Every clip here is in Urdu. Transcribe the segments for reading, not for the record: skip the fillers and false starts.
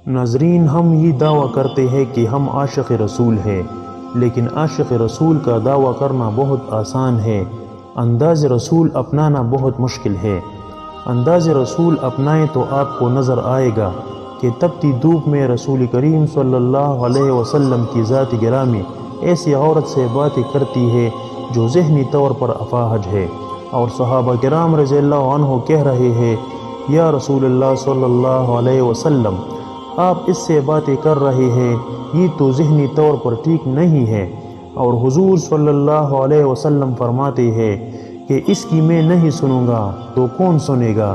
ناظرین، ہم یہ دعویٰ کرتے ہیں کہ ہم عاشق رسول ہیں، لیکن عاشق رسول کا دعویٰ کرنا بہت آسان ہے، انداز رسول اپنانا بہت مشکل ہے۔ انداز رسول اپنائیں تو آپ کو نظر آئے گا کہ تپتی دھوپ میں رسول کریم صلی اللہ علیہ وسلم کی ذات گرامی ایسی عورت سے باتیں کرتی ہے جو ذہنی طور پر اپاہج ہے، اور صحابہ کرام رضی اللہ عنہ کہہ رہے ہیں، یا رسول اللہ صلی اللہ علیہ وسلم، آپ اس سے باتیں کر رہے ہیں، یہ تو ذہنی طور پر ٹھیک نہیں ہے۔ اور حضور صلی اللہ علیہ وسلم فرماتے ہیں کہ اس کی میں نہیں سنوں گا تو کون سنے گا؟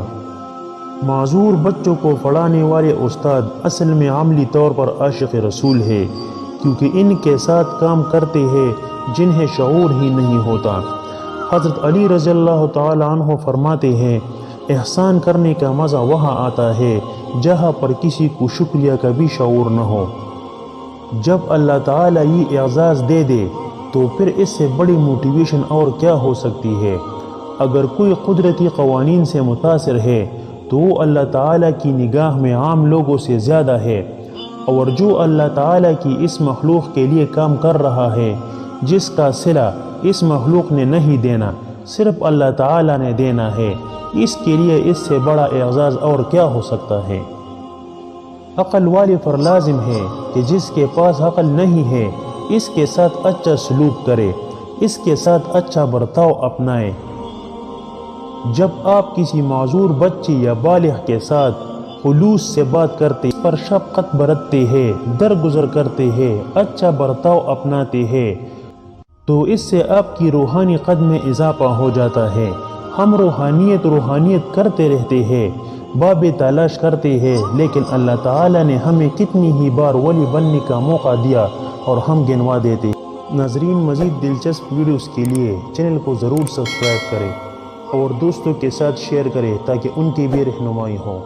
معذور بچوں کو پڑھانے والے استاد اصل میں عملی طور پر عاشق رسول ہے، کیونکہ ان کے ساتھ کام کرتے ہیں جنہیں شعور ہی نہیں ہوتا۔ حضرت علی رضی اللہ تعالی عنہ فرماتے ہیں، احسان کرنے کا مزہ وہاں آتا ہے جہاں پر کسی کو شکریہ کا بھی شعور نہ ہو۔ جب اللہ تعالیٰ یہ اعزاز دے دے تو پھر اس سے بڑی موٹیویشن اور کیا ہو سکتی ہے؟ اگر کوئی قدرتی قوانین سے متاثر ہے تو وہ اللہ تعالیٰ کی نگاہ میں عام لوگوں سے زیادہ ہے، اور جو اللہ تعالیٰ کی اس مخلوق کے لیے کام کر رہا ہے، جس کا صلہ اس مخلوق نے نہیں دینا، صرف اللہ تعالیٰ نے دینا ہے، اس کے لیے اس سے بڑا اعزاز اور کیا ہو سکتا ہے؟ عقل والے پر لازم ہے کہ جس کے پاس عقل نہیں ہے اس کے ساتھ اچھا سلوک کرے، اس کے ساتھ اچھا برتاؤ اپنائے۔ جب آپ کسی معذور بچے یا بالغ کے ساتھ خلوص سے بات کرتے، اس پر شفقت برتتے ہیں، درگزر کرتے ہیں، اچھا برتاؤ اپناتے ہیں، تو اس سے آپ کی روحانی قد میں اضافہ ہو جاتا ہے۔ ہم روحانیت کرتے رہتے ہیں، باب تلاش کرتے ہیں، لیکن اللہ تعالیٰ نے ہمیں کتنی ہی بار ولی بننے کا موقع دیا اور ہم گنوا دیتے۔ ناظرین، مزید دلچسپ ویڈیوز کے لیے چینل کو ضرور سبسکرائب کریں اور دوستوں کے ساتھ شیئر کریں تاکہ ان کی بھی رہنمائی ہو۔